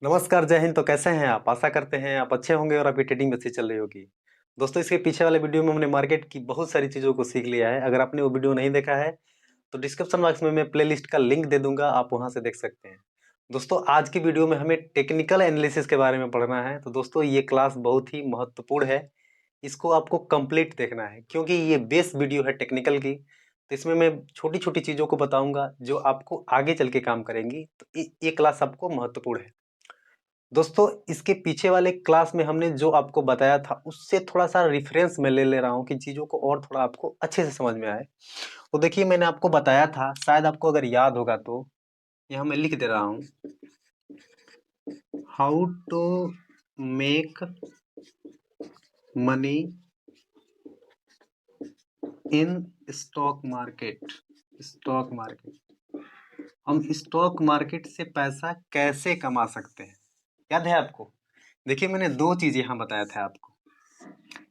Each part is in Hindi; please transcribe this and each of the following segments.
नमस्कार, जय हिंद। तो कैसे हैं आप? आशा करते हैं आप अच्छे होंगे और आपकी ट्रेडिंग अच्छी चल रही होगी। दोस्तों, इसके पीछे वाले वीडियो में हमने मार्केट की बहुत सारी चीज़ों को सीख लिया है। अगर आपने वो वीडियो नहीं देखा है तो डिस्क्रिप्शन बॉक्स में मैं प्लेलिस्ट का लिंक दे दूंगा, आप वहां से देख सकते हैं। दोस्तों, आज की वीडियो में हमें टेक्निकल एनालिसिस के बारे में पढ़ना है। तो दोस्तों, ये क्लास बहुत ही महत्वपूर्ण है। इसको आपको कंप्लीट देखना है क्योंकि ये बेस वीडियो है टेक्निकल की। तो इसमें मैं छोटी छोटी चीज़ों को बताऊंगा जो आपको आगे चल के काम करेंगी। तो ये क्लास आपको महत्वपूर्ण है। दोस्तों, इसके पीछे वाले क्लास में हमने जो आपको बताया था उससे थोड़ा सा रिफरेंस मैं ले ले रहा हूँ कि चीज़ों को और थोड़ा आपको अच्छे से समझ में आए। तो देखिए, मैंने आपको बताया था, शायद आपको अगर याद होगा तो यहाँ मैं लिख दे रहा हूँ, how to make money in stock market. Stock market, हम स्टॉक मार्केट से पैसा कैसे कमा सकते हैं, याद है आपको? देखिए, मैंने दो चीज़ यहाँ बताया था आपको।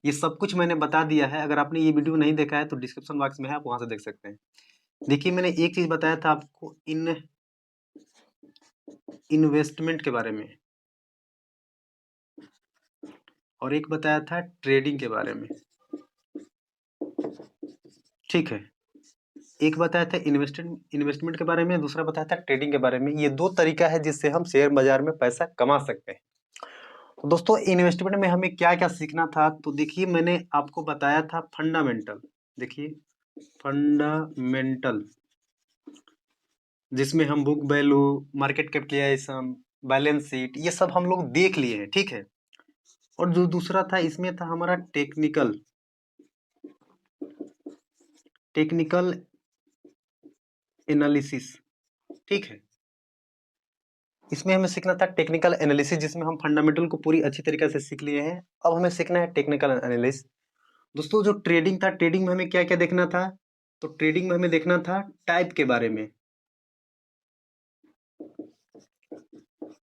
ये सब कुछ मैंने बता दिया है। अगर आपने ये वीडियो नहीं देखा है तो डिस्क्रिप्शन बॉक्स में है, आप वहां से देख सकते हैं। देखिए, मैंने एक चीज बताया था आपको इन्वेस्टमेंट के बारे में, और एक बताया था ट्रेडिंग के बारे में। ठीक है, एक बताया था इन्वेस्टमेंट के बारे में, दूसरा बताया था ट्रेडिंग के बारे में। ये दो तरीका है जिससे हम शेयर बाजार में पैसा कमा सकते हैं। तो दोस्तों, इन्वेस्टमेंट में हमें क्या क्या सीखना था, तो देखिए मैंने आपको बताया था फंडामेंटल। देखिए, फंडामेंटल, जिसमें हम book value, market capitalization, balance sheet, ये सब हम लोग देख लिए हैं। ठीक है, और जो दूसरा था इसमें था हमारा टेक्निकल टेक्निकल एनालिसिस। ठीक है, इसमें हमें सीखना था टेक्निकल एनालिसिस, जिसमें हम फंडामेंटल को पूरी अच्छी तरीके से सीख लिए हैं। अब हमें सीखना है टेक्निकल एनालिसिस। दोस्तों, जो ट्रेडिंग था, ट्रेडिंग में हमें क्या क्या देखना था, तो ट्रेडिंग में हमें देखना था टाइप के बारे में।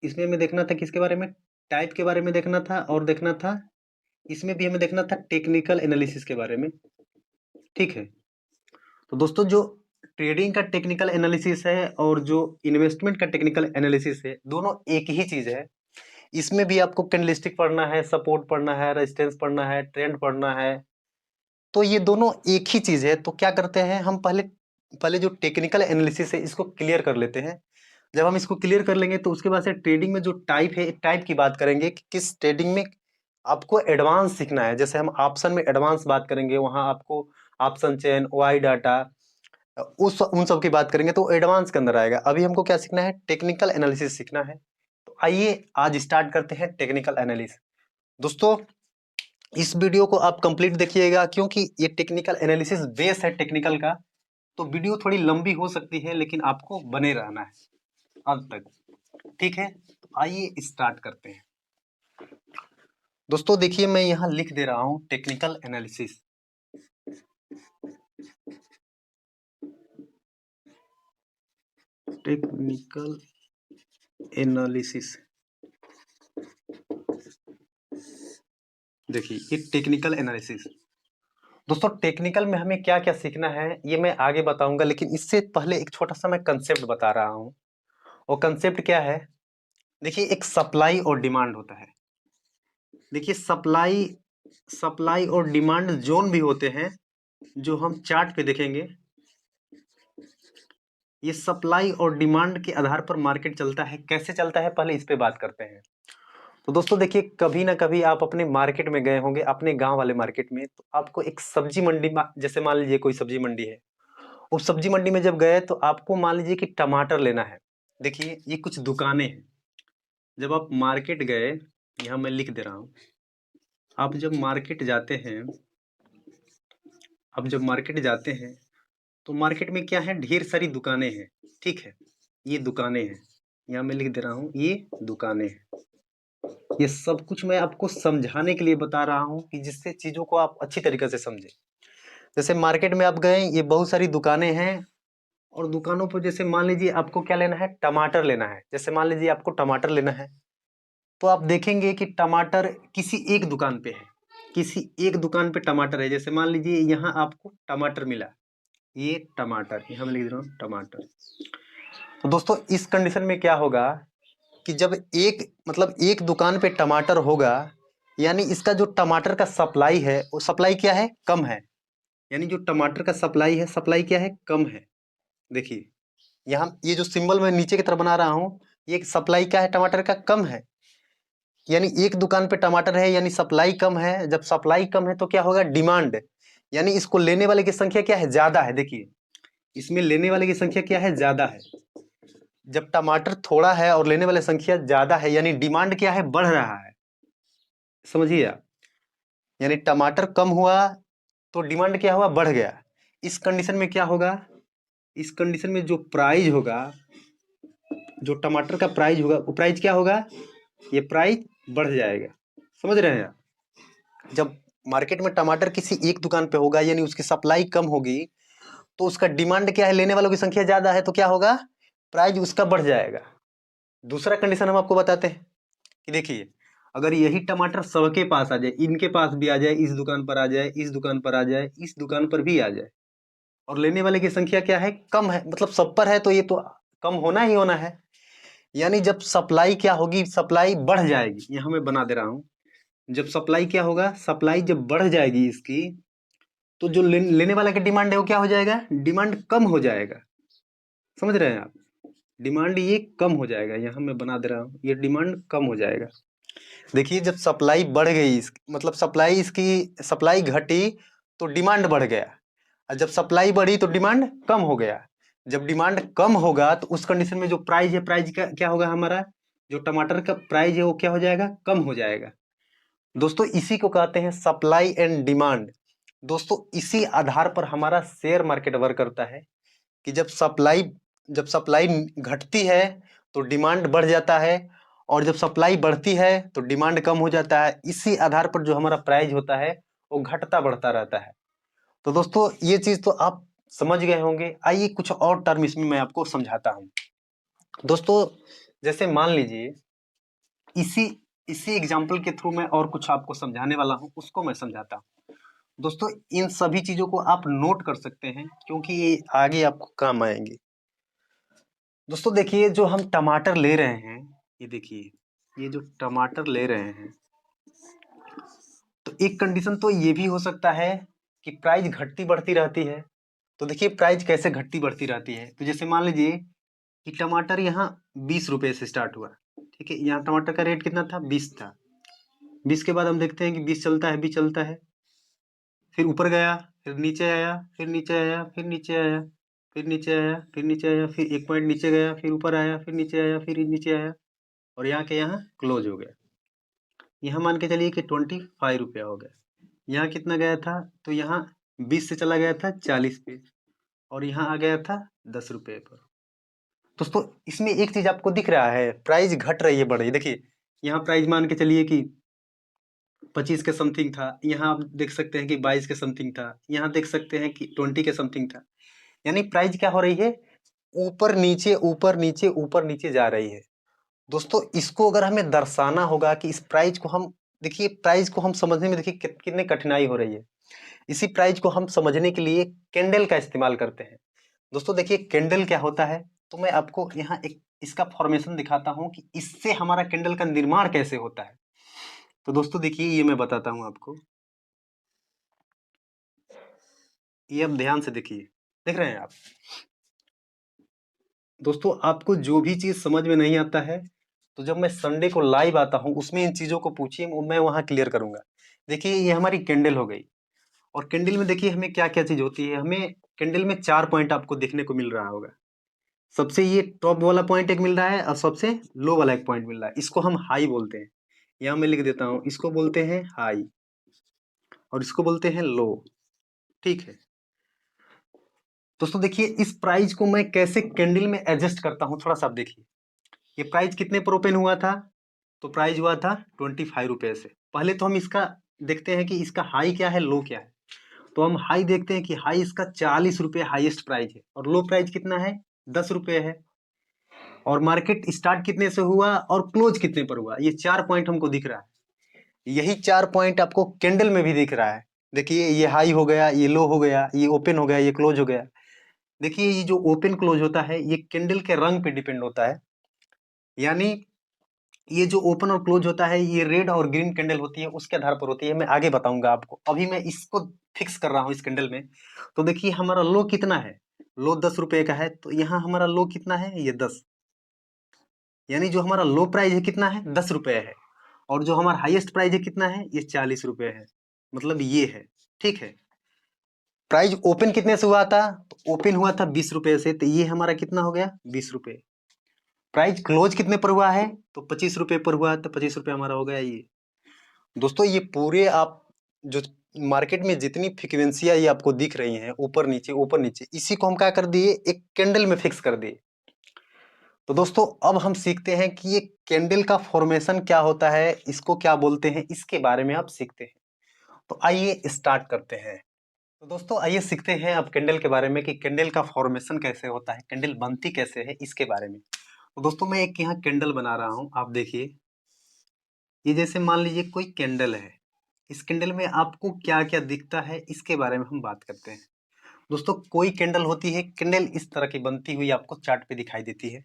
इसमें हमें देखना था किसके बारे में, टाइप के बारे में देखना था, और देखना था इसमें भी हमें देखना था टेक्निकल एनालिसिस के बारे में। ठीक है, तो दोस्तों, जो ट्रेडिंग का टेक्निकल एनालिसिस है और जो इन्वेस्टमेंट का टेक्निकल एनालिसिस है, दोनों एक ही चीज है। इसमें भी आपको कैंडलस्टिक पढ़ना है, सपोर्ट पढ़ना है, रेजिस्टेंस पढ़ना है, ट्रेंड पढ़ना है। तो ये दोनों एक ही चीज है। तो क्या करते हैं हम, पहले पहले जो टेक्निकल एनालिसिस है इसको क्लियर कर लेते हैं। जब हम इसको क्लियर कर लेंगे तो उसके बाद से ट्रेडिंग में जो टाइप है, टाइप की बात करेंगे कि किस ट्रेडिंग में आपको एडवांस सीखना है। जैसे हम ऑप्शन में एडवांस बात करेंगे, वहां आपको ऑप्शन चेन, वाई डाटा, उस उन सब की बात करेंगे तो एडवांस के अंदर आएगा। अभी हमको क्या सीखना है, टेक्निकल एनालिसिस सीखना है। तो आइए आज स्टार्ट करते हैं टेक्निकल एनालिसिस। दोस्तों, इस वीडियो को आप कंप्लीट देखिएगा क्योंकि ये टेक्निकल एनालिसिस बेस है टेक्निकल का। तो वीडियो थोड़ी लंबी हो सकती है लेकिन आपको बने रहना है अंत तक। ठीक है, तो आइए स्टार्ट करते हैं। दोस्तों, देखिए मैं यहाँ लिख दे रहा हूँ टेक्निकल एनालिसिस। टेक्निकल एनालिसिस, देखिए ये टेक्निकल एनालिसिस। दोस्तों, टेक्निकल में हमें क्या क्या सीखना है ये मैं आगे बताऊंगा, लेकिन इससे पहले एक छोटा सा मैं कंसेप्ट बता रहा हूँ। और कंसेप्ट क्या है, देखिए एक सप्लाई और डिमांड होता है। देखिए, सप्लाई सप्लाई और डिमांड जोन भी होते हैं जो हम चार्ट पे देखेंगे। ये सप्लाई और डिमांड के आधार पर मार्केट चलता है। कैसे चलता है, पहले इस पे बात करते हैं। तो दोस्तों, देखिए कभी ना कभी आप अपने मार्केट में गए होंगे, अपने गांव वाले मार्केट में। तो आपको एक सब्जी मंडी, जैसे मान लीजिए कोई सब्जी मंडी है, उस सब्जी मंडी में जब गए तो आपको मान लीजिए कि टमाटर लेना है। देखिए, ये कुछ दुकानें हैं। जब आप मार्केट गए, यहाँ मैं लिख दे रहा हूँ, आप जब मार्केट जाते हैं, आप जब मार्केट जाते हैं तो मार्केट में क्या है, ढेर सारी दुकानें हैं। ठीक है, ये दुकानें हैं, यहाँ मैं लिख दे रहा हूँ, ये दुकानें हैं। ये सब कुछ मैं आपको समझाने के लिए बता रहा हूँ कि जिससे चीजों को आप अच्छी तरीके से समझे। जैसे मार्केट में आप गए, ये बहुत सारी दुकानें हैं, और दुकानों पर जैसे मान लीजिए आपको क्या लेना है, टमाटर लेना है। जैसे मान लीजिए आपको टमाटर लेना है, तो आप देखेंगे कि टमाटर किसी एक दुकान पे है, किसी एक दुकान पे टमाटर है। जैसे मान लीजिए यहाँ आपको टमाटर मिला, ये टमाटर, यहाँ मैं लिख रहा हूँ टमाटर। तो दोस्तों, इस कंडीशन में क्या होगा, कि जब एक दुकान पे टमाटर होगा, यानी इसका जो टमाटर का सप्लाई है वो सप्लाई क्या है, कम है। यानी जो टमाटर का सप्लाई है, सप्लाई क्या है, कम है। देखिए यहाँ ये जो सिंबल मैं नीचे की तरफ बना रहा हूँ, ये सप्लाई क्या है, टमाटर का कम है। यानी एक दुकान पे टमाटर है, यानी सप्लाई कम है। जब सप्लाई कम है तो क्या होगा, डिमांड, यानी इसको लेने वाले की संख्या क्या है, ज्यादा है। देखिए इसमें लेने वाले की संख्या क्या है, ज्यादा है। जब टमाटर थोड़ा है और लेने वाले संख्या ज्यादा है, यानी डिमांड क्या है, बढ़ रहा है। समझिए आप, यानी टमाटर कम हुआ तो डिमांड क्या हुआ, बढ़ गया। इस कंडीशन में क्या होगा, इस कंडीशन में जो प्राइस होगा, जो टमाटर का प्राइस होगा, वो प्राइस क्या होगा, ये प्राइस बढ़ जाएगा। समझ रहे हैं आप। जब मार्केट में टमाटर किसी एक दुकान पे होगा, यानी उसकी सप्लाई कम होगी, तो उसका डिमांड क्या है, लेने वालों की संख्या ज्यादा है, तो क्या होगा, प्राइस उसका बढ़ जाएगा। दूसरा कंडीशन हम आपको बताते हैं कि देखिए अगर यही टमाटर सबके पास आ जाए, इनके पास भी आ जाए, इस दुकान पर आ जाए, इस दुकान पर आ जाए, इस दुकान पर भी आ जाए, और लेने वाले की संख्या क्या है, कम है, मतलब सब पर है, तो ये तो कम होना ही होना है। यानी जब सप्लाई क्या होगी, सप्लाई बढ़ जाएगी। यहां मैं बना दे रहा हूं, जब सप्लाई क्या होगा, सप्लाई जब बढ़ जाएगी इसकी, तो जो लेने वाला का डिमांड है वो क्या हो जाएगा, डिमांड कम हो जाएगा। समझ रहे हैं आप, डिमांड ये कम हो जाएगा। यहाँ मैं बना दे रहा हूँ, ये डिमांड कम हो जाएगा। देखिए जब सप्लाई बढ़ गई, मतलब सप्लाई घटी तो डिमांड बढ़ गया, और जब सप्लाई बढ़ी तो डिमांड कम हो गया। जब डिमांड कम होगा तो उस कंडीशन में जो प्राइस है, प्राइस का क्या होगा, हमारा जो टमाटर का प्राइस है वो क्या हो जाएगा, कम हो जाएगा। दोस्तों इसी को कहते हैं सप्लाई एंड डिमांड। दोस्तों इसी आधार पर हमारा शेयर मार्केट वर्क करता है कि जब सप्लाई घटती है तो डिमांड बढ़ जाता है, और जब सप्लाई बढ़ती है तो डिमांड कम हो जाता है। इसी आधार पर जो हमारा प्राइस होता है वो घटता बढ़ता रहता है। तो दोस्तों ये चीज तो आप समझ गए होंगे। आइए कुछ और टर्म इसमें मैं आपको समझाता हूँ। दोस्तों जैसे मान लीजिए, इसी इसी एग्जाम्पल के थ्रू मैं और कुछ आपको समझाने वाला हूँ, उसको मैं समझाता हूँ। दोस्तों इन सभी चीजों को आप नोट कर सकते हैं, क्योंकि ये आगे आपको काम आएंगे। दोस्तों देखिए जो हम टमाटर ले रहे हैं, ये देखिए ये जो टमाटर ले रहे हैं, तो एक कंडीशन तो ये भी हो सकता है कि प्राइस घटती बढ़ती रहती है। तो देखिए प्राइस कैसे घटती बढ़ती रहती है, तो जैसे मान लीजिए कि टमाटर यहाँ 20 रुपए से स्टार्ट हुआ, ठीक है, यहाँ टमाटर का रेट कितना था, 20 था। 20 के बाद हम देखते हैं कि 20 चलता है, 20 चलता है, फिर ऊपर गया, फिर नीचे आया, फिर नीचे आया, फिर नीचे आया, फिर नीचे आया, फिर नीचे आया, फिर एक पॉइंट नीचे गया, फिर ऊपर आया, फिर नीचे आया, फिर नीचे आया, और यहाँ के यहाँ क्लोज हो गया। यहाँ मान के चलिए कि 25 रुपया हो गया। यहाँ कितना गया था, तो यहाँ 20 से चला गया था 40 पे, और यहाँ आ गया था 10 रुपये पर। दोस्तों इसमें एक चीज आपको दिख रहा है, प्राइस घट रही है, बढ़ रही है। देखिए यहाँ प्राइस मान के चलिए कि 25 के समथिंग था, यहाँ आप देख सकते हैं कि 22 के समथिंग था, यहाँ देख सकते हैं कि 20 के समथिंग था। यानी प्राइस क्या हो रही है, ऊपर नीचे ऊपर नीचे ऊपर नीचे जा रही है। दोस्तों इसको अगर हमें दर्शाना होगा कि इस प्राइस को हम, देखिए प्राइस को हम समझने में देखिए कितनी कठिनाई हो रही है। इसी प्राइस को हम समझने के लिए कैंडल का इस्तेमाल करते हैं। दोस्तों देखिए कैंडल क्या होता है, तो मैं आपको यहाँ एक इसका फॉर्मेशन दिखाता हूँ कि इससे हमारा कैंडल का निर्माण कैसे होता है। तो दोस्तों देखिए ये मैं बताता हूँ आपको, ये अब ध्यान से देखिए, देख रहे हैं आप। दोस्तों आपको जो भी चीज समझ में नहीं आता है, तो जब मैं संडे को लाइव आता हूँ उसमें इन चीजों को पूछिए, मैं वहां क्लियर करूंगा। देखिए ये हमारी कैंडल हो गई, और कैंडल में देखिए हमें क्या क्या चीज होती है। हमें कैंडल में 4 पॉइंट आपको देखने को मिल रहा होगा। सबसे ये टॉप वाला पॉइंट एक मिल रहा है, और सबसे लो वाला एक पॉइंट मिल रहा है। इसको हम हाई बोलते हैं। यहाँ मैं लिख देता हूँ, इसको बोलते हैं हाई, और इसको बोलते हैं लो। ठीक है दोस्तों, देखिए इस प्राइस को मैं कैसे कैंडल में एडजस्ट करता हूँ, थोड़ा सा आप देखिए। ये प्राइस कितने पर ओपन हुआ था, तो प्राइस हुआ था 25 रुपए से। पहले तो हम इसका देखते हैं कि इसका हाई क्या है, लो क्या है। तो हम हाई देखते हैं कि हाई इसका 40 रुपये हाईएस्ट प्राइस है, और लो प्राइस कितना है, 10 रुपये है। और मार्केट स्टार्ट कितने से हुआ और क्लोज कितने पर हुआ, ये 4 पॉइंट हमको दिख रहा है। यही 4 पॉइंट आपको कैंडल में भी दिख रहा है। देखिए ये हाई हो गया, ये लो हो गया, ये ओपन हो गया, ये क्लोज हो गया। देखिए ये जो ओपन क्लोज होता है ये कैंडल के रंग पे डिपेंड होता है। यानी ये जो ओपन और क्लोज होता है, ये रेड और ग्रीन कैंडल होती है, उसके आधार पर होती है। मैं आगे बताऊंगा आपको, अभी मैं इसको फिक्स कर रहा हूँ इस कैंडल में। तो देखिए हमारा लो कितना है, लो 10 रुपए का है, तो यहाँ हमारा लो कितना है, ये 10, यानी जो हमारा लो प्राइस है कितना है, 10 रुपए है, और जो हमारा हाईएस्ट प्राइस है कितना है, ये 40 रुपए है, मतलब ये है। ठीक है, प्राइस ओपन कितने से हुआ था, तो ओपन हुआ था 20 रुपए से, तो ये हमारा कितना हो गया, 20 रुपए। प्राइस क्लोज कितने पर हुआ है, तो 25 रुपए पर हुआ, तो 25 रुपए हमारा हो गया ये। दोस्तों ये पूरे आप जो मार्केट में जितनी फ्रीक्वेंसियां ये आपको दिख रही हैं, ऊपर नीचे, इसी को हम क्या कर दिए, एक कैंडल में फिक्स कर दिए। तो दोस्तों अब हम सीखते हैं कि ये कैंडल का फॉर्मेशन क्या होता है, इसको क्या बोलते हैं, इसके बारे में आप सीखते हैं। तो आइए स्टार्ट करते हैं। तो दोस्तों आइए सीखते हैं अब कैंडल के बारे में, कि कैंडल का फॉर्मेशन कैसे होता है, कैंडल बनती कैसे है, इसके बारे में। तो दोस्तों मैं एक यहाँ कैंडल बना रहा हूँ, आप देखिए। ये जैसे मान लीजिए कोई कैंडल है, इस कैंडल में आपको क्या क्या दिखता है, इसके बारे में हम बात करते हैं। दोस्तों कोई कैंडल होती है, कैंडल इस तरह की बनती हुई आपको चार्ट पे दिखाई देती है।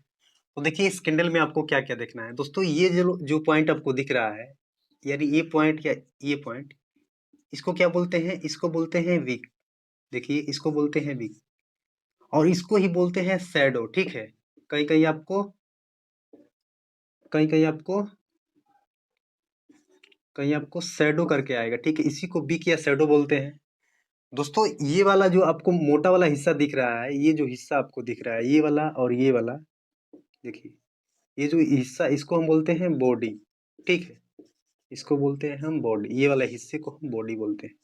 तो देखिए इस कैंडल में आपको क्या क्या देखना है। दोस्तों ये जो जो पॉइंट आपको दिख रहा है, यानी ये पॉइंट या ये पॉइंट, इसको क्या बोलते हैं, इसको बोलते हैं विक। देखिए इसको बोलते हैं विक, और इसको ही बोलते हैं शैडो। ठीक है, कहीं कहीं आपको कहीं कहीं आपको शैडो करके आएगा। ठीक है, इसी को विक या शैडो बोलते हैं। दोस्तों ये वाला जो आपको मोटा वाला हिस्सा दिख रहा है, ये जो हिस्सा आपको दिख रहा है, ये वाला और ये वाला, देखिए ये जो हिस्सा, इसको हम बोलते हैं बॉडी। ठीक है, इसको बोलते हैं हम बॉडी, ये वाला हिस्से को हम बॉडी बोलते हैं,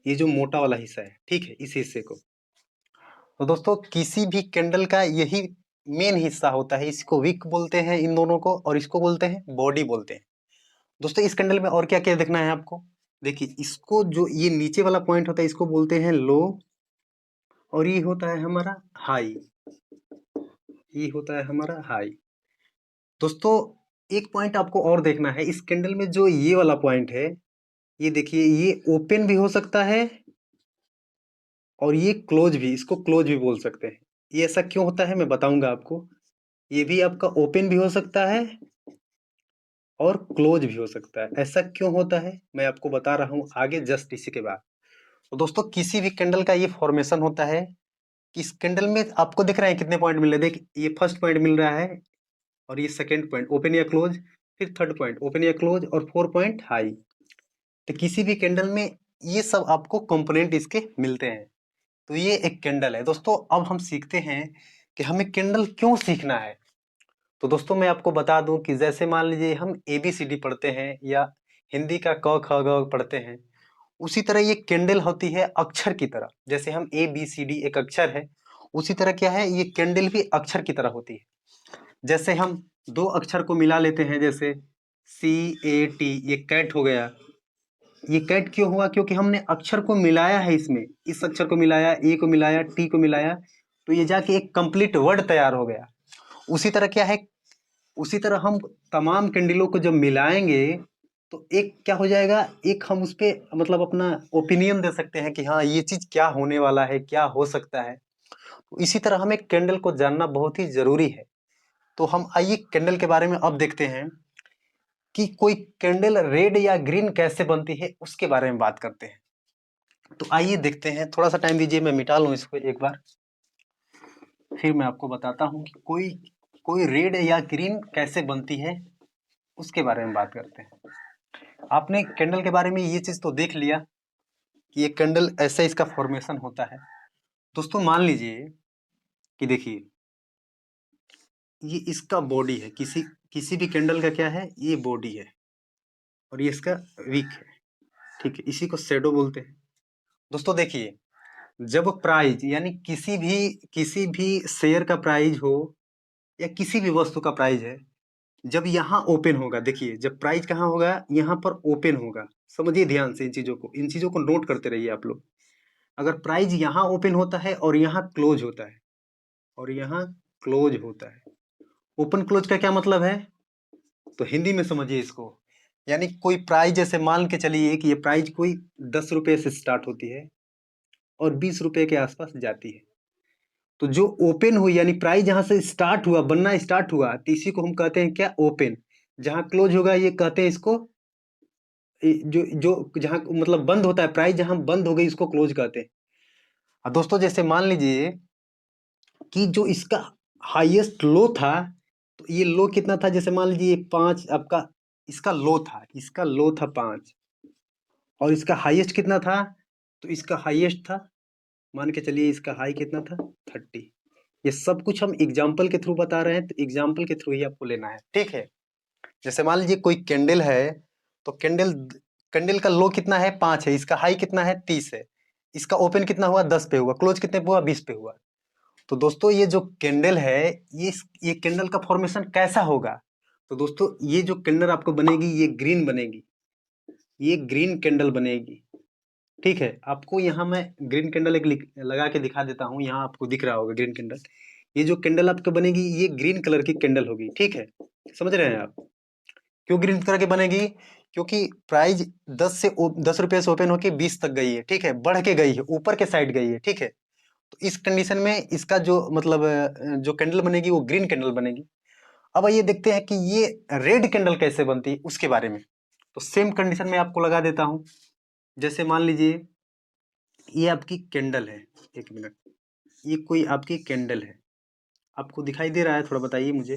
ये जो मोटा वाला हिस्सा है। ठीक है, इस हिस्से को। तो दोस्तों किसी भी कैंडल का यही मेन हिस्सा होता है, इसको विक बोलते हैं इन दोनों को, और इसको बोलते हैं बॉडी बोलते हैं। दोस्तों इस कैंडल में और क्या क्या देखना है आपको। देखिए इसको, जो ये नीचे वाला पॉइंट होता है, इसको बोलते हैं लो, और ये होता है हमारा हाई, ये होता है हमारा हाई। दोस्तों एक पॉइंट आपको और देखना है इस कैंडल में, जो ये वाला पॉइंट है, ये देखिए ये ओपन भी हो सकता है, और ये क्लोज भी, इसको क्लोज भी बोल सकते हैं। ये ऐसा क्यों होता है मैं बताऊंगा आपको। ये भी आपका ओपन भी हो सकता है और क्लोज भी हो सकता है। ऐसा क्यों होता है मैं आपको बता रहा हूँ आगे, जस्ट इसी के बाद। तो दोस्तों किसी भी कैंडल का ये फॉर्मेशन होता है कि इस कैंडल में आपको दिख रहा है कितने पॉइंट मिल रहे हैं। देख ये फर्स्ट पॉइंट मिल रहा है, और ये सेकेंड पॉइंट ओपन या क्लोज, फिर थर्ड पॉइंट ओपन या क्लोज, और 4 पॉइंट हाई। तो किसी भी कैंडल में ये सब आपको कंपोनेंट इसके मिलते हैं। तो ये एक कैंडल है। दोस्तों अब हम सीखते हैं कि हमें कैंडल क्यों सीखना है। तो दोस्तों मैं आपको बता दूं कि जैसे मान लीजिए हम ABCD पढ़ते हैं, या हिंदी का क ख ग पढ़ते हैं, उसी तरह ये कैंडल होती है अक्षर की तरह। जैसे हम ABCD एक अक्षर है, उसी तरह क्या है, ये कैंडल भी अक्षर की तरह होती है। जैसे हम दो अक्षर को मिला लेते हैं, जैसे CAT, ये कैट हो गया। ये कैट क्यों हुआ, क्योंकि हमने अक्षर को मिलाया है इसमें, इस अक्षर को मिलाया, ए को मिलाया, टी को मिलाया, तो ये जाके एक कंप्लीट वर्ड तैयार हो गया। उसी तरह क्या है, उसी तरह हम तमाम कैंडलों को जब मिलाएंगे, तो एक क्या हो जाएगा, एक हम उस पे मतलब अपना ओपिनियन दे सकते हैं कि हाँ ये चीज क्या होने वाला है, क्या हो सकता है। तो इसी तरह हमें कैंडल को जानना बहुत ही जरूरी है। तो हम आइए कैंडल के बारे में अब देखते हैं कि कोई कैंडल रेड या ग्रीन कैसे बनती है, उसके बारे में बात करते हैं। तो आइए देखते हैं, थोड़ा सा टाइम दीजिए, मैं मिटा लूं इसको एक बार, फिर मैं आपको बताता हूँ कि कोई कोई रेड या ग्रीन कैसे बनती है, उसके बारे में बात करते हैं। आपने कैंडल के बारे में ये चीज तो देख लिया कि ये कैंडल ऐसे इसका फॉर्मेशन होता है। दोस्तों मान लीजिए कि देखिए ये इसका बॉडी है, किसी किसी भी कैंडल का क्या है, ये बॉडी है, और ये इसका विक है। ठीक है, इसी को शैडो बोलते हैं। दोस्तों देखिए जब प्राइस, यानी किसी भी शेयर का प्राइस हो, या किसी भी वस्तु का प्राइस है, जब यहाँ ओपन होगा, देखिए जब प्राइस कहाँ होगा, यहाँ पर ओपन होगा। समझिए ध्यान से इन चीजों को नोट करते रहिए आप लोग। अगर प्राइस यहाँ ओपन होता है और यहाँ क्लोज होता है, और यहाँ क्लोज होता है, ओपन क्लोज का क्या मतलब है, तो हिंदी में समझिए इसको। यानी कोई प्राइस, जैसे मान के चलिए कि ये प्राइस कोई 10 रुपए से स्टार्ट होती है और 20 रुपए के आसपास जाती है। तो जो ओपन हुई, यानी प्राइस जहां से स्टार्ट हुआ, बनना स्टार्ट हुआ, तो इसी को हम कहते हैं क्या, ओपन। जहाँ क्लोज होगा ये कहते हैं इसको, जो जो जहाँ मतलब बंद होता है प्राइस, जहाँ बंद हो गई इसको क्लोज कहते हैं। और दोस्तों जैसे मान लीजिए कि जो इसका हाईएस्ट लो था, तो ये लो कितना था, जैसे मान लीजिए 5 आपका इसका लो था, इसका लो था 5, और इसका हाईएस्ट कितना था, तो इसका हाईएस्ट था, मान के चलिए इसका हाई कितना था 30। ये सब कुछ हम एग्जाम्पल के थ्रू बता रहे हैं, तो एग्जाम्पल के थ्रू ही आपको लेना है, ठीक है। जैसे मान लीजिए कोई कैंडल है, तो कैंडल कैंडल का लो कितना है 5 है, इसका हाई कितना है 30 है, इसका ओपन कितना हुआ 10 पे हुआ, क्लोज कितने पे हुआ 20 पे हुआ। तो दोस्तों ये जो कैंडल है, ये कैंडल का फॉर्मेशन कैसा होगा, तो दोस्तों ये जो कैंडल आपको बनेगी ये ग्रीन बनेगी, ये ग्रीन कैंडल बनेगी, ठीक है। आपको यहाँ मैं ग्रीन कैंडल एक लगा के दिखा देता हूँ, यहाँ आपको दिख रहा होगा ग्रीन कैंडल। ये जो कैंडल आपको बनेगी ये ग्रीन कलर की कैंडल होगी, ठीक है, समझ रहे हैं आप। क्यों ग्रीन कलर की बनेगी, क्योंकि प्राइस 10 रुपये से ओपन होके 20 तक गई है, ठीक है, बढ़ के गई है, ऊपर के साइड गई है, ठीक है। तो इस कंडीशन में इसका जो मतलब जो कैंडल बनेगी वो ग्रीन कैंडल बनेगी। अब आइए देखते हैं कि ये रेड कैंडल कैसे बनती है उसके बारे में। तो सेम कंडीशन में आपको लगा देता हूं। जैसे मान लीजिए ये आपकी कैंडल है, एक मिनट, ये कोई आपकी कैंडल है, आपको दिखाई दे रहा है, थोड़ा बताइए मुझे।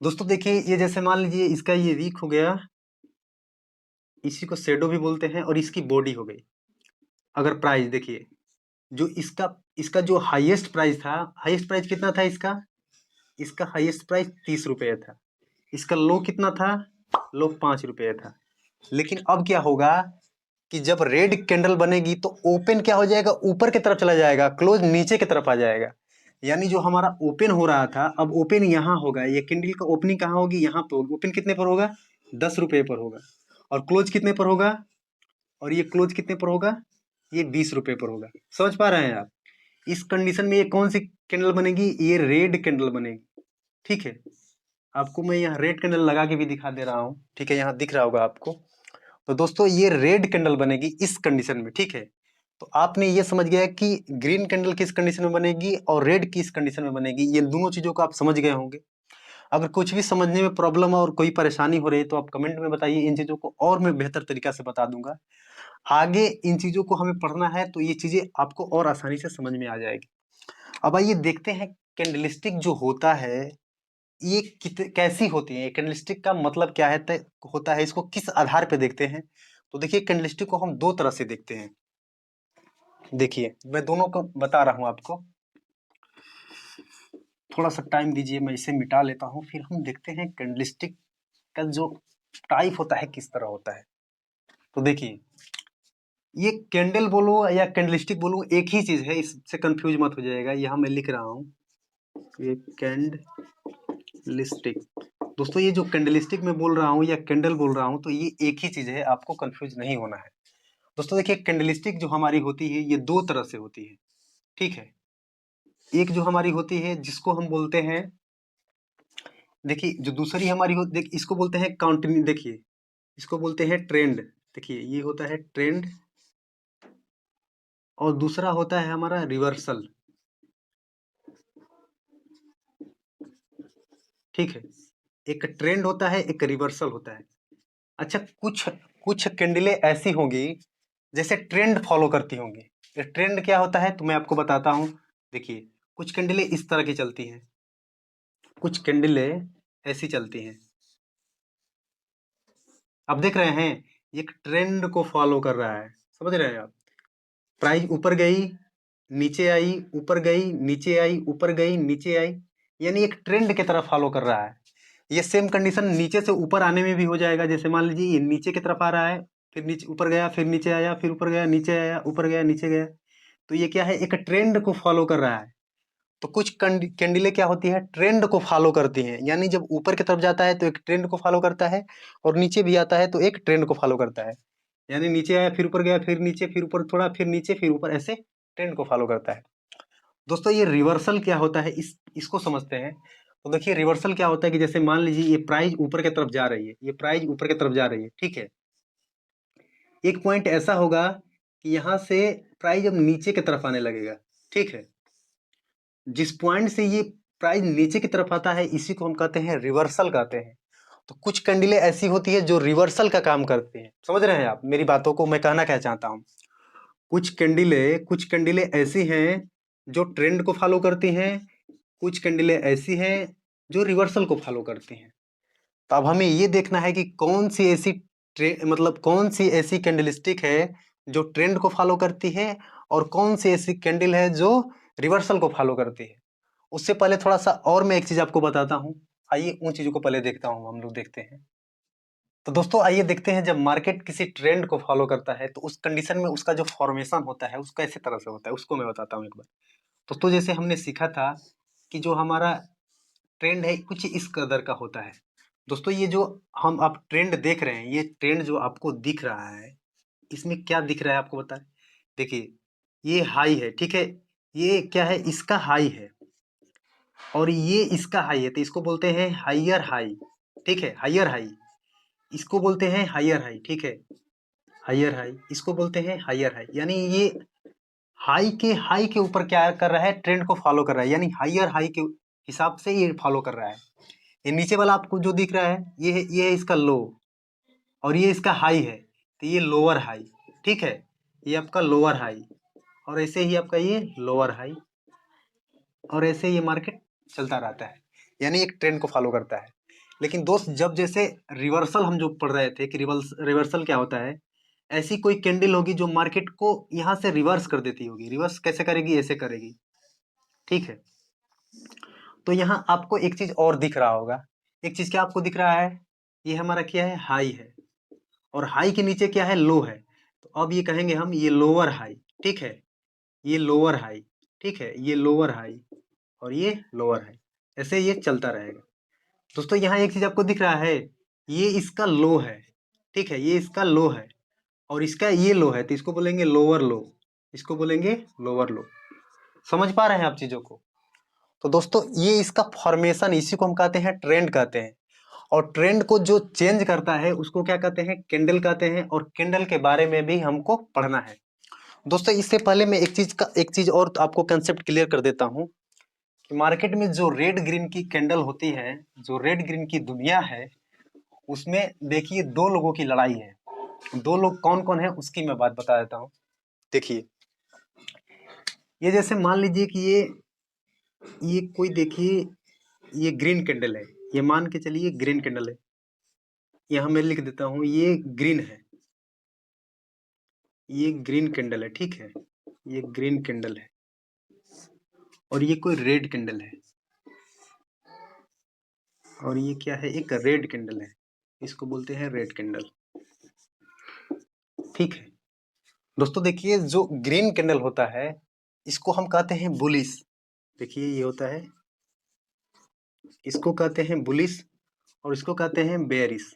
दोस्तों देखिए ये जैसे मान लीजिए इसका ये वीक हो गया, इसी को शेडो भी बोलते हैं, और इसकी बॉडी हो गई। अगर प्राइस देखिए, जो इसका इसका जो हाईएस्ट प्राइस था, हाईएस्ट प्राइस कितना था इसका, इसका हाईएस्ट प्राइस 30 रुपये था। इसका लो कितना था, लो 5 रुपये था। लेकिन अब क्या होगा कि जब रेड कैंडल बनेगी तो ओपन क्या हो जाएगा, ऊपर की तरफ चला जाएगा, क्लोज नीचे की तरफ आ जाएगा। यानी जो हमारा ओपन हो रहा था, अब ओपन यहाँ होगा, ये कैंडल का ओपनिंग कहाँ होगी, यहाँ पे ओपन कितने पर होगा 10 रुपये पर होगा, और क्लोज कितने पर होगा, और ये क्लोज कितने पर होगा, ये 20 रुपये पर होगा। समझ पा रहे हैं आप। इस कंडीशन में ये कौन सी कैंडल बनेगी, ये रेड कैंडल बनेगी, ठीक है। आपको मैं यहाँ रेड कैंडल लगा के भी दिखा दे रहा हूँ, ठीक है, यहाँ दिख रहा होगा आपको। तो दोस्तों ये रेड कैंडल बनेगी इस कंडीशन में, ठीक है। तो आपने ये समझ गया कि ग्रीन कैंडल किस कंडीशन में बनेगी और रेड किस कंडीशन में बनेगी, ये दोनों चीजों को आप समझ गए होंगे। अगर कुछ भी समझने में प्रॉब्लम और कोई परेशानी हो रही है तो आप कमेंट में बताइए, इन चीजों को और मैं बेहतर तरीका से बता दूंगा। आगे इन चीजों को हमें पढ़ना है तो ये चीजें आपको और आसानी से समझ में आ जाएगी। अब आइए देखते हैं कैंडलस्टिक जो होता है ये कैसी होती है, कैंडलस्टिक का मतलब क्या है होता है, इसको किस आधार पे देखते हैं। तो देखिए कैंडलस्टिक को हम दो तरह से देखते हैं। देखिए मैं दोनों को बता रहा हूं आपको, थोड़ा सा टाइम दीजिए, मैं इसे मिटा लेता हूं, फिर हम देखते हैं कैंडलस्टिक का जो टाइप होता है किस तरह होता है। तो देखिए ये कैंडल बोलो या कैंडलस्टिक बोलो एक ही चीज है, इससे कंफ्यूज मत हो जाएगा। यहाँ मैं लिख रहा हूँ ये कैंडलस्टिक। दोस्तों ये जो कैंडलस्टिक में बोल रहा हूँ या कैंडल बोल रहा हूँ तो ये एक ही चीज है, आपको कंफ्यूज नहीं होना है। दोस्तों देखिए कैंडलस्टिक जो हमारी होती है ये दो तरह से होती है, ठीक है। एक जो हमारी होती है जिसको हम बोलते हैं, देखिए जो दूसरी हमारी हो देख इसको बोलते हैं काउंटिन्यू, देखिए इसको बोलते हैं ट्रेंड। देखिए ये होता है ट्रेंड, और दूसरा होता है हमारा रिवर्सल, ठीक है। एक ट्रेंड होता है, एक रिवर्सल होता है। अच्छा कुछ कुछ कैंडलें ऐसी होंगी जैसे ट्रेंड फॉलो करती होंगी। ये ट्रेंड क्या होता है तो मैं आपको बताता हूँ। देखिए कुछ कैंडलें इस तरह की चलती हैं, कुछ कैंडलें ऐसी चलती हैं, आप देख रहे हैं ये एक ट्रेंड को फॉलो कर रहा है, समझ रहे हैं आप। प्राइस ऊपर गई, नीचे आई, ऊपर गई, नीचे आई, ऊपर गई, नीचे आई, यानी एक ट्रेंड की तरफ फॉलो कर रहा है। ये सेम कंडीशन नीचे से ऊपर आने में भी हो जाएगा। जैसे मान लीजिए ये नीचे की तरफ आ रहा है, फिर नीचे ऊपर गया, फिर नीचे आया, फिर ऊपर गया, नीचे आया, ऊपर गया, नीचे गया। तो ये क्या है, एक ट्रेंड को फॉलो कर रहा है। तो कुछ कैंडलें क्या होती है, ट्रेंड को फॉलो करती हैं, यानी जब ऊपर की तरफ जाता है तो एक ट्रेंड को फॉलो करता है, और नीचे भी आता है तो एक ट्रेंड को फॉलो करता है। यानी नीचे आया, फिर ऊपर गया, फिर नीचे, फिर ऊपर थोड़ा, फिर नीचे, फिर ऊपर, ऐसे ट्रेंड को फॉलो करता है। दोस्तों ये रिवर्सल क्या होता है, इसको समझते हैं। तो देखिए रिवर्सल क्या होता है कि जैसे मान लीजिए ये प्राइस ऊपर की तरफ जा रही है, ये प्राइस ऊपर की तरफ जा रही है, ठीक है। एक पॉइंट ऐसा होगा कि यहाँ से प्राइस अब नीचे की तरफ आने लगेगा, ठीक है। जिस पॉइंट से ये प्राइस नीचे की तरफ आता है इसी को हम कहते हैं रिवर्सल कहते हैं। तो कुछ कैंडलें ऐसी होती है जो रिवर्सल का काम करती हैं। समझ रहे हैं आप मेरी बातों को? मैं कहना क्या चाहता हूँ, कुछ कैंडलें ऐसी हैं जो ट्रेंड को फॉलो करती हैं, कुछ कैंडलें ऐसी हैं जो रिवर्सल को फॉलो करती हैं। तो अब हमें ये देखना है कि कौन सी ऐसी मतलब कौन सी ऐसी कैंडलस्टिक है जो ट्रेंड को फॉलो करती है और कौन सी ऐसी कैंडल है जो रिवर्सल को फॉलो करती है। उससे पहले थोड़ा सा और मैं एक चीज आपको बताता हूँ। आइए उन चीजों को पहले देखता हूँ, हम लोग देखते हैं। तो दोस्तों आइए देखते हैं, जब मार्केट किसी ट्रेंड को फॉलो करता है तो उस कंडीशन में उसका जो फॉर्मेशन होता है उसका कैसे तरह से होता है, उसको मैं बताता हूँ एक बार। दोस्तों जैसे हमने सीखा था कि जो हमारा ट्रेंड है कुछ इस कदर का होता है। दोस्तों ये जो हम आप ट्रेंड देख रहे हैं, ये ट्रेंड जो आपको दिख रहा है, इसमें क्या दिख रहा है आपको बता। देखिए ये हाई है, ठीक है, ये क्या है, इसका हाई है और ये इसका हाई है, तो इसको बोलते हैं हाइयर हाई। ठीक है, हाइयर हाई, इसको बोलते हैं हाइयर हाई। ठीक है, हाइयर हाई, इसको बोलते हैं हाइयर हाई। यानी ये हाई के ऊपर क्या कर रहा है, ट्रेंड को फॉलो कर रहा है, यानी हाइयर हाई के हिसाब से ये फॉलो कर रहा है। ये नीचे वाला आपको जो दिख रहा है ये है इसका लो और ये इसका हाई है, तो ये लोअर हाई। ठीक है, ये आपका लोअर हाई और ऐसे ही आपका ये लोअर हाई और ऐसे ये मार्केट चलता रहता है, यानी एक ट्रेंड को फॉलो करता है। लेकिन दोस्त जब जैसे रिवर्सल हम जो पढ़ रहे थे कि रिवर्सल क्या होता है, ऐसी कोई कैंडल होगी जो मार्केट को यहाँ से रिवर्स कर देती होगी। रिवर्स कैसे करेगी, ऐसे करेगी। ठीक है, तो यहाँ आपको एक चीज और दिख रहा होगा। एक चीज क्या आपको दिख रहा है, ये हमारा क्या है, हाई है और हाई के नीचे क्या है, लो है। तो अब ये कहेंगे हम ये लोअर हाई। ठीक है, ये लोअर हाई। ठीक है, ये लोअर हाई और ये लोअर हाई, ऐसे ये चलता रहेगा। दोस्तों यहाँ एक चीज आपको दिख रहा है, ये इसका लो है। ठीक है, ये इसका लो है और इसका ये लो है, तो इसको बोलेंगे लोअर लो, इसको बोलेंगे लोअर लो। समझ पा रहे हैं आप चीजों को? तो दोस्तों ये इसका फॉर्मेशन, इसी को हम कहते हैं ट्रेंड कहते हैं। और ट्रेंड को जो चेंज करता है उसको क्या कहते हैं, कैंडल कहते हैं। और कैंडल के बारे में भी हमको पढ़ना है। दोस्तों इससे पहले मैं एक चीज और आपको कंसेप्ट क्लियर कर देता हूँ कि मार्केट में जो रेड ग्रीन की कैंडल होती है, जो रेड ग्रीन की दुनिया है, उसमें देखिए दो लोगों की लड़ाई है। दो लोग कौन कौन है उसकी मैं बात बता देता हूँ। देखिए ये जैसे मान लीजिए कि ये कोई देखिए ये ग्रीन कैंडल है, ये मान के चलिए ग्रीन कैंडल है। यहाँ मैं लिख देता हूँ ये ग्रीन है, ये ग्रीन कैंडल है। ठीक है, ये ग्रीन कैंडल है और ये कोई रेड कैंडल है और ये क्या है, एक रेड कैंडल है, इसको बोलते हैं रेड कैंडल। ठीक है दोस्तों, देखिए जो ग्रीन कैंडल होता है इसको हम कहते हैं बुलिश। देखिए ये होता है, इसको कहते हैं बुलिश और इसको कहते हैं बेरिश।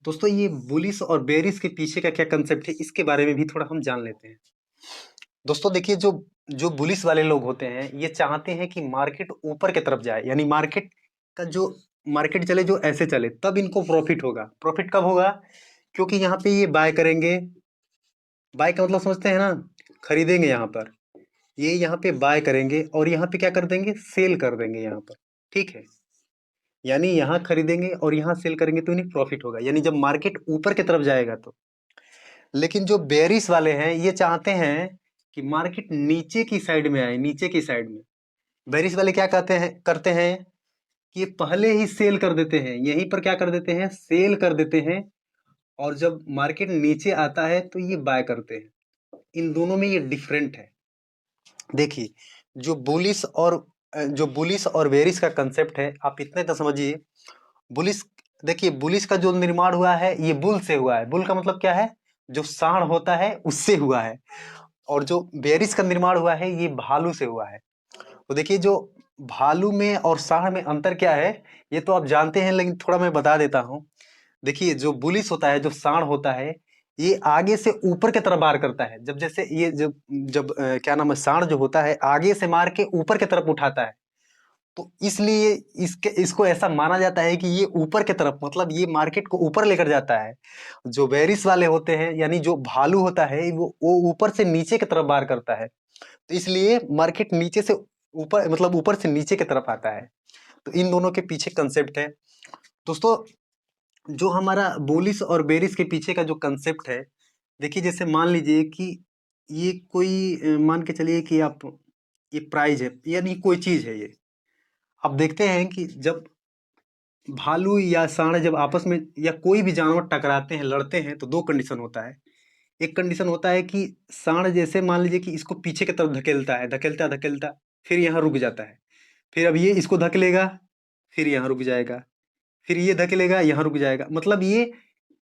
दोस्तों ये बुलिश और बेरिश के पीछे का क्या कंसेप्ट है, इसके बारे में भी थोड़ा हम जान लेते हैं। दोस्तों देखिए जो जो बुलिश वाले लोग होते हैं ये चाहते हैं कि मार्केट ऊपर की तरफ जाए, यानी मार्केट का जो मार्केट चले जो ऐसे चले, तब इनको प्रॉफिट होगा। प्रॉफिट कब होगा, क्योंकि यहाँ पे ये बाय करेंगे। बाय का मतलब समझते हैं ना, खरीदेंगे यहाँ पर, ये यहाँ पे बाय करेंगे और यहाँ पे क्या कर देंगे, सेल कर देंगे यहाँ पर। ठीक है, यानी यहाँ खरीदेंगे और यहाँ सेल करेंगे तो इन्हें प्रॉफिट होगा, यानी जब मार्केट ऊपर की तरफ जाएगा तो। लेकिन जो बेरिश वाले हैं ये चाहते हैं कि मार्केट नीचे की साइड में आए, नीचे की साइड में। बेरिश वाले क्या करते हैं कि ये पहले ही सेल कर देते हैं, यहीं पर क्या कर देते हैं, सेल कर देते हैं और जब मार्केट नीचे आता है तो ये बाय करते हैं। इन दोनों में ये डिफरेंट है। देखिए जो बुलिश और बेरिश का कंसेप्ट है, आप इतने तो समझिए। बुलिश, देखिए बुलिश का जो निर्माण हुआ है ये बुल से हुआ है। बुल का मतलब क्या है, जो सांड होता है उससे हुआ है। और जो बेरिश का निर्माण हुआ है ये भालू से हुआ है। तो देखिए जो भालू में और सांड में अंतर क्या है ये तो आप जानते हैं, लेकिन थोड़ा मैं बता देता हूँ। देखिए जो बुलिश होता है, जो सांड होता है, ये आगे से ऊपर की तरफ वार करता है। जब जैसे ये जब जब क्या नाम है, सांड जो होता है आगे से मार के ऊपर की तरफ उठाता है, तो इसलिए इसको ऐसा माना जाता है कि ये ऊपर की तरफ, मतलब ये मार्केट को ऊपर लेकर जाता है। जो बेरिश वाले होते हैं, यानी जो भालू होता है, वो ऊपर से नीचे की तरफ वार करता है, तो इसलिए मार्केट नीचे से ऊपर, मतलब ऊपर से नीचे की तरफ आता है। तो इन दोनों के पीछे कंसेप्ट है दोस्तों। जो हमारा बुलिश और बेरिश के पीछे का जो कंसेप्ट है, देखिए जैसे मान लीजिए कि ये कोई मान के चलिए कि आप ये प्राइज है, यानी कोई चीज है ये। अब देखते हैं कि जब भालू या सांड जब आपस में या कोई भी जानवर टकराते हैं, लड़ते हैं, तो दो कंडीशन होता है। एक कंडीशन होता है कि सांड जैसे मान लीजिए कि इसको पीछे की तरफ धकेलता है, धकेलता धकेलता फिर यहाँ रुक जाता है, फिर अब ये इसको धकेलेगा, फिर यहाँ रुक जाएगा, फिर ये धकेलेगा, यहाँ रुक जाएगा। मतलब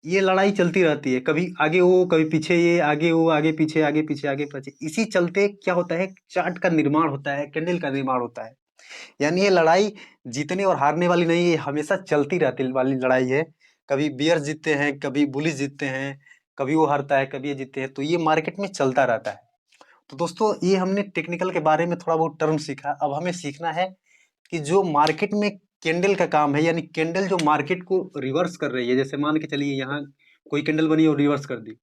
ये लड़ाई चलती रहती है, कभी आगे वो कभी पीछे ये, आगे वो आगे पीछे, आगे पीछे आगे पीछे। इसी चलते क्या होता है, चार्ट का निर्माण होता है, कैंडल का निर्माण होता है। यानी ये लड़ाई जीतने और हारने वाली नहीं है, ये हमेशा चलती रहती वाली लड़ाई है। कभी बियर जीतते हैं, कभी बुलिस जीतते हैं, कभी वो हारता है, कभी ये जीतते हैं, तो ये मार्केट में चलता रहता है। तो दोस्तों ये हमने टेक्निकल के बारे में थोड़ा बहुत टर्म सीखा। अब हमें सीखना है कि जो मार्केट में कैंडल का काम है, यानी कैंडल जो मार्केट को रिवर्स कर रही है। जैसे मान के चलिए यहाँ कोई कैंडल बनी और रिवर्स कर दी।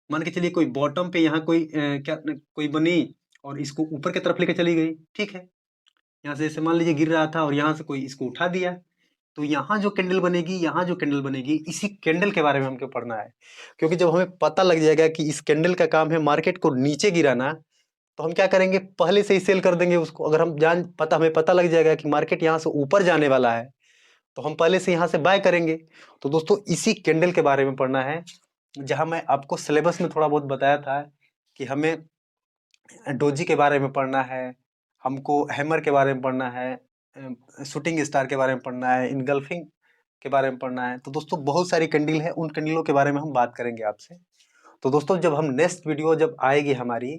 मान के चलिए कोई बॉटम पे यहाँ कोई क्या कोई बनी और इसको ऊपर की तरफ लेके चली गई, ठीक है। यहाँ से जैसे मान लीजिए गिर रहा था और यहाँ से कोई इसको उठा दिया, तो यहाँ जो कैंडल बनेगी, यहाँ जो कैंडल बनेगी, इसी कैंडल के बारे में हमको पढ़ना है। क्योंकि जब हमें पता लग जाएगा कि इस कैंडल का काम है मार्केट को नीचे गिराना, तो हम क्या करेंगे, पहले से ही सेल कर देंगे उसको। अगर हमें पता लग जाएगा कि मार्केट यहाँ से ऊपर जाने वाला है, तो हम पहले से यहाँ से बाय करेंगे। तो दोस्तों इसी कैंडल के बारे में पढ़ना है, जहां मैं आपको सिलेबस में थोड़ा बहुत बताया था कि हमें डोजी के बारे में पढ़ना है, हमको हैमर के बारे में पढ़ना है, शूटिंग स्टार के बारे में पढ़ना है, इनगल्फिंग के बारे में पढ़ना है। तो दोस्तों बहुत सारी कैंडल है, उन कैंडलों के बारे में हम बात करेंगे आपसे। तो दोस्तों जब हम नेक्स्ट वीडियो जब आएगी हमारी,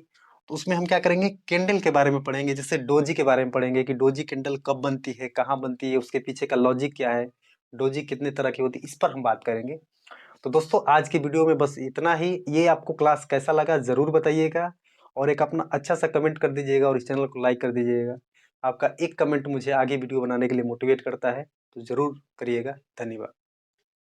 तो उसमें हम क्या करेंगे, कैंडल के बारे में पढ़ेंगे। जैसे डोजी के बारे में पढ़ेंगे कि डोजी कैंडल कब बनती है, कहाँ बनती है, उसके पीछे का लॉजिक क्या है, डोजी कितने तरह की होती है, इस पर हम बात करेंगे। तो दोस्तों आज की वीडियो में बस इतना ही। ये आपको क्लास कैसा लगा जरूर बताइएगा, और एक अपना अच्छा सा कमेंट कर दीजिएगा, और इस चैनल को लाइक कर दीजिएगा। आपका एक कमेंट मुझे आगे वीडियो बनाने के लिए मोटिवेट करता है, तो जरूर करिएगा। धन्यवाद।